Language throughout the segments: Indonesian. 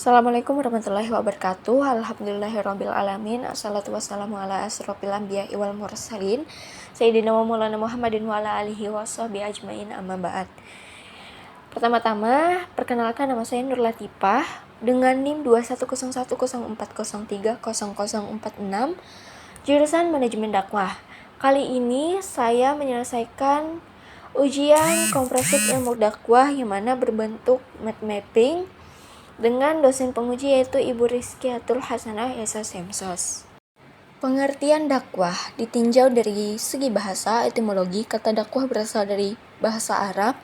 Assalamualaikum warahmatullahi wabarakatuh. Alhamdulillahirabbil alamin. Assalatu wassalamu ala asrofil anbiya'i wal mursalin Sayyidina wa maulana Muhammadin wa ala alihi washabbihi ajmain, amma ba'd. Pertama-tama, perkenalkan, nama saya Nur Latifah dengan NIM 2101040300046, jurusan Manajemen Dakwah. Kali ini saya menyelesaikan ujian komprehensif ilmu dakwah yang mana berbentuk mind mapping dengan dosen penguji yaitu Ibu Rizkiatul Hasanah SSMSOS. Pengertian dakwah ditinjau dari segi bahasa, etimologi. Kata dakwah berasal dari bahasa Arab.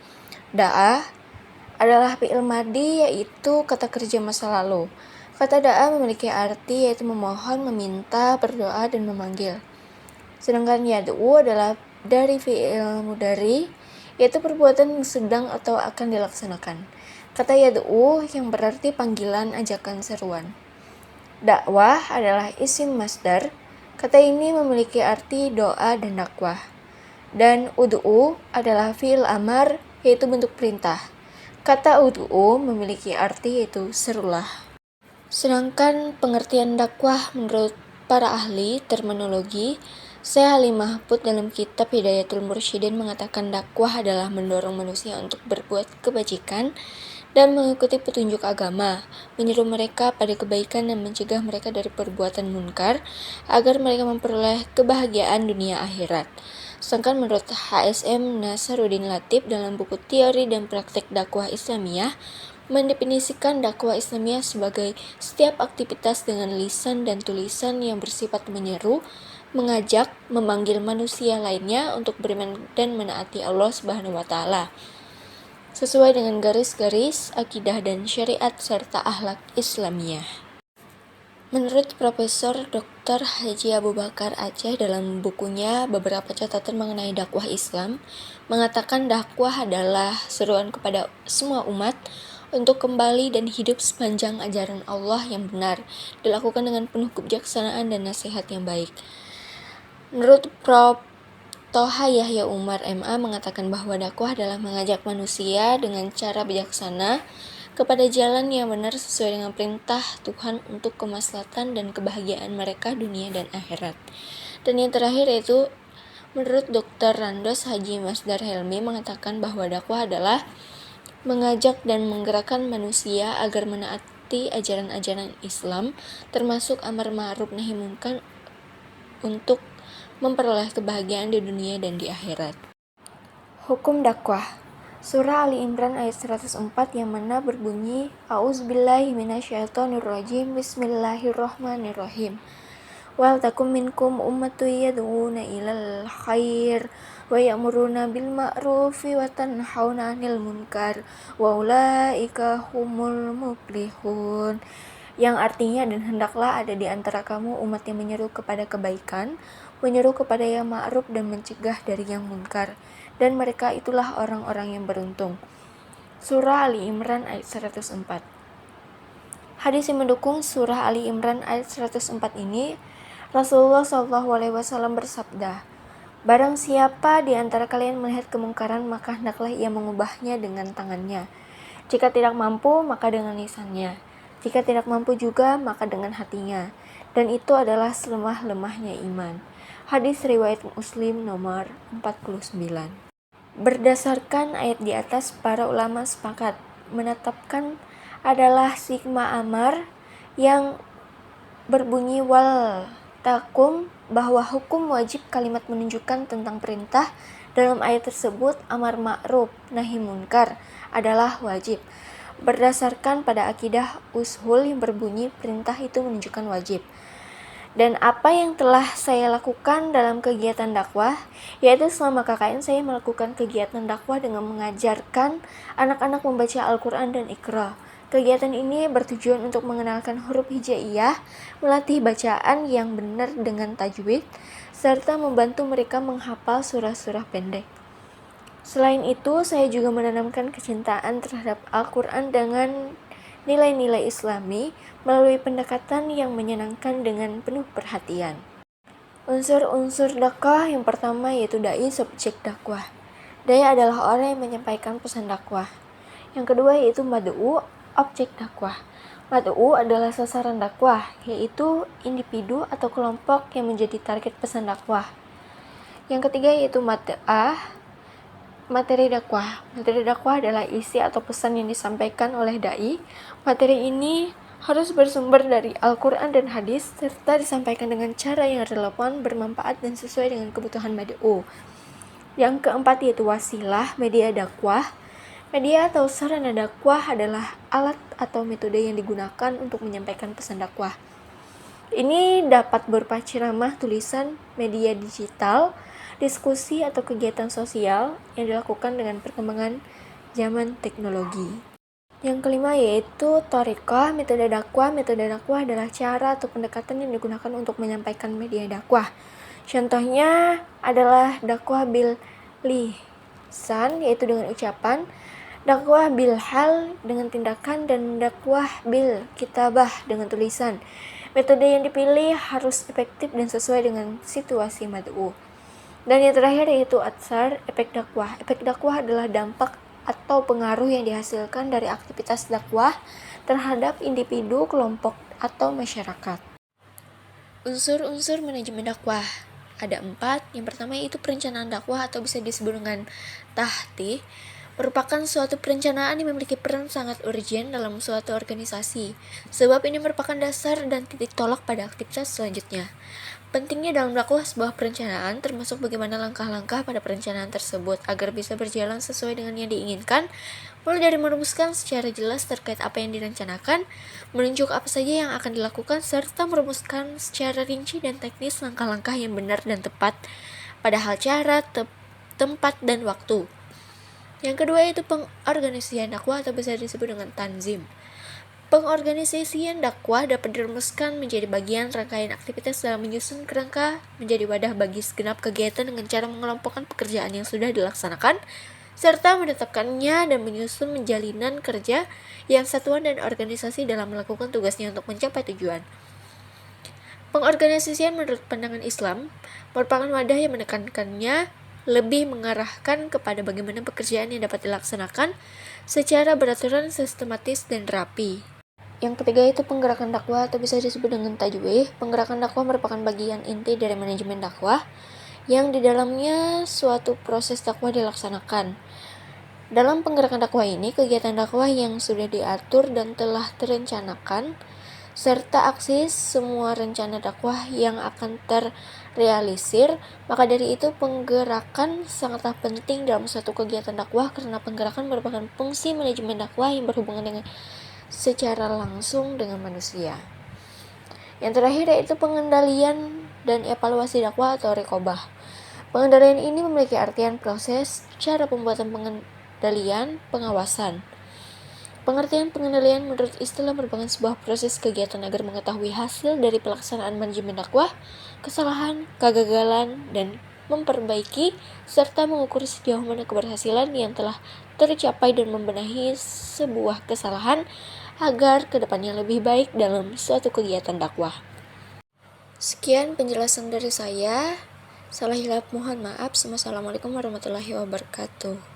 Da'ah adalah fi'il madhi, yaitu kata kerja masa lalu. Kata da'ah memiliki arti yaitu memohon, meminta, berdoa, dan memanggil. Sedangkan yad'u adalah dari fi'il mudhari, yaitu perbuatan yang sedang atau akan dilaksanakan. Kata yad'u yang berarti panggilan, ajakan, seruan. Dakwah adalah isim masdar. Kata ini memiliki arti doa dan dakwah. Dan ud'u adalah fi'il amar, yaitu bentuk perintah. Kata ud'u memiliki arti yaitu serulah. Sedangkan pengertian dakwah menurut para ahli terminologi, Syekh Ali Mahfud dalam kitab Hidayatul Mursyidin mengatakan dakwah adalah mendorong manusia untuk berbuat kebajikan dan mengikuti petunjuk agama, menyeru mereka pada kebaikan dan mencegah mereka dari perbuatan munkar agar mereka memperoleh kebahagiaan dunia akhirat. Sedangkan menurut HSM Nasaruddin Latif dalam buku Teori dan Praktek Dakwah Islamiyah, mendefinisikan dakwah Islamiyah sebagai setiap aktivitas dengan lisan dan tulisan yang bersifat menyeru, mengajak, memanggil manusia lainnya untuk beriman dan menaati Allah Subhanahu wa taala sesuai dengan garis-garis akidah dan syariat serta akhlak Islamiyah. Menurut Profesor Dr. Haji Abu Bakar Aceh dalam bukunya Beberapa Catatan Mengenai Dakwah Islam, mengatakan dakwah adalah seruan kepada semua umat untuk kembali dan hidup sepanjang ajaran Allah yang benar, dilakukan dengan penuh kebijaksanaan dan nasihat yang baik. Menurut Prof. Toha Yahya Umar MA mengatakan bahwa dakwah adalah mengajak manusia dengan cara bijaksana kepada jalan yang benar sesuai dengan perintah Tuhan untuk kemaslahatan dan kebahagiaan mereka dunia dan akhirat. Dan yang terakhir yaitu menurut Dr. Randos Haji Masdar Helmi mengatakan bahwa dakwah adalah mengajak dan menggerakkan manusia agar menaati ajaran-ajaran Islam, termasuk amar ma'ruf nahi munkar untuk memperoleh kebahagiaan di dunia dan di akhirat. Hukum dakwah. Surah Ali Imran ayat 104 yang mana berbunyi A'udzubillahi minasyaitonirrajim, Bismillahirrahmanirrahim. Wal takum minkum ummatun yad'una ilal khair wa ya'muruna bil ma'rufi wa tanhauna 'anil munkar wa ulaika humul muflihun. Yang artinya, dan hendaklah ada di antara kamu umat yang menyeru kepada kebaikan, menyeru kepada yang ma'ruf dan mencegah dari yang munkar, dan mereka itulah orang-orang yang beruntung. Surah Ali Imran ayat 104. Hadis yang mendukung surah Ali Imran ayat 104 ini, Rasulullah SAW bersabda, barang siapa di antara kalian melihat kemungkaran, maka hendaklah ia mengubahnya dengan tangannya. Jika tidak mampu, maka dengan lisannya. Jika tidak mampu juga, maka dengan hatinya. Dan itu adalah selemah-lemahnya iman. Hadis riwayat Muslim nomor 49. Berdasarkan ayat di atas, para ulama sepakat menetapkan adalah sigma amar yang berbunyi wal takum, bahwa hukum wajib kalimat menunjukkan tentang perintah dalam ayat tersebut amar ma'ruf nahi munkar adalah wajib. Berdasarkan pada akidah ushul yang berbunyi perintah itu menunjukkan wajib. Dan apa yang telah saya lakukan dalam kegiatan dakwah, yaitu selama KKN saya melakukan kegiatan dakwah dengan mengajarkan anak-anak membaca Al-Quran dan Iqra. Kegiatan ini bertujuan untuk mengenalkan huruf hijaiyah, melatih bacaan yang benar dengan tajwid, serta membantu mereka menghafal surah-surah pendek. Selain itu, saya juga menanamkan kecintaan terhadap Al-Quran dengan nilai-nilai Islami melalui pendekatan yang menyenangkan dengan penuh perhatian. Unsur-unsur dakwah yang pertama yaitu dai, subjek dakwah. Dai adalah orang yang menyampaikan pesan dakwah. Yang kedua yaitu mad'u, objek dakwah. Mad'u adalah sasaran dakwah, yaitu individu atau kelompok yang menjadi target pesan dakwah. Yang ketiga yaitu mat'ah, materi dakwah. Materi dakwah adalah isi atau pesan yang disampaikan oleh dai. Materi ini harus bersumber dari Al-Quran dan hadis, serta disampaikan dengan cara yang relevan, bermanfaat, dan sesuai dengan kebutuhan mad'u. Yang keempat yaitu wasilah, media dakwah. Media atau sarana dakwah adalah alat atau metode yang digunakan untuk menyampaikan pesan dakwah. Ini dapat berupa ceramah, tulisan, media digital, diskusi atau kegiatan sosial yang dilakukan dengan perkembangan zaman teknologi. Yang kelima yaitu thariqah, metode dakwah. Metode dakwah adalah cara atau pendekatan yang digunakan untuk menyampaikan media dakwah. Contohnya adalah dakwah bil lisan, yaitu dengan ucapan, dakwah bil hal dengan tindakan, dan dakwah bil kitabah dengan tulisan. Metode yang dipilih harus efektif dan sesuai dengan situasi mad'u. Dan yang terakhir yaitu atsar, efek dakwah. Efek dakwah adalah dampak atau pengaruh yang dihasilkan dari aktivitas dakwah terhadap individu, kelompok, atau masyarakat. Unsur-unsur manajemen dakwah ada 4. Yang pertama yaitu perencanaan dakwah atau bisa disebut dengan tahtih, merupakan suatu perencanaan yang memiliki peran sangat urgen dalam suatu organisasi, sebab ini merupakan dasar dan titik tolak pada aktivitas selanjutnya. Pentingnya dalam dakwah sebuah perencanaan termasuk bagaimana langkah-langkah pada perencanaan tersebut agar bisa berjalan sesuai dengan yang diinginkan, mulai dari merumuskan secara jelas terkait apa yang direncanakan, menunjuk apa saja yang akan dilakukan, serta merumuskan secara rinci dan teknis langkah-langkah yang benar dan tepat pada hal cara, tempat, dan waktu. Yang kedua yaitu pengorganisasian dakwah atau bisa disebut dengan tanzim. Pengorganisasian dakwah dapat dirumuskan menjadi bagian rangkaian aktivitas dalam menyusun kerangka menjadi wadah bagi segenap kegiatan dengan cara mengelompokkan pekerjaan yang sudah dilaksanakan, serta menetapkannya dan menyusun menjalinan kerja yang satuan dan organisasi dalam melakukan tugasnya untuk mencapai tujuan. Pengorganisasian menurut pandangan Islam merupakan wadah yang menekankannya lebih mengarahkan kepada bagaimana pekerjaan yang dapat dilaksanakan secara beraturan, sistematis, dan rapi. Yang ketiga itu penggerakan dakwah atau bisa disebut dengan tajwih. Penggerakan dakwah merupakan bagian inti dari manajemen dakwah yang di dalamnya suatu proses dakwah dilaksanakan. Dalam penggerakan dakwah ini, kegiatan dakwah yang sudah diatur dan telah terencanakan, serta aksi semua rencana dakwah yang akan terrealisir. Maka dari itu penggerakan sangatlah penting dalam suatu kegiatan dakwah, karena penggerakan merupakan fungsi manajemen dakwah yang berhubungan dengan secara langsung dengan manusia. Yang terakhir yaitu pengendalian dan evaluasi dakwah atau riqobah. Pengendalian ini memiliki artian proses, cara pembuatan pengendalian, pengawasan. Pengertian pengendalian menurut istilah merupakan sebuah proses kegiatan agar mengetahui hasil dari pelaksanaan manajemen dakwah, kesalahan, kegagalan, dan memperbaiki, serta mengukur sejauh mana keberhasilan yang telah tercapai dan membenahi sebuah kesalahan agar kedepannya lebih baik dalam suatu kegiatan dakwah. Sekian penjelasan dari saya. Salah hilap mohon maaf. Wassalamualaikum warahmatullahi wabarakatuh.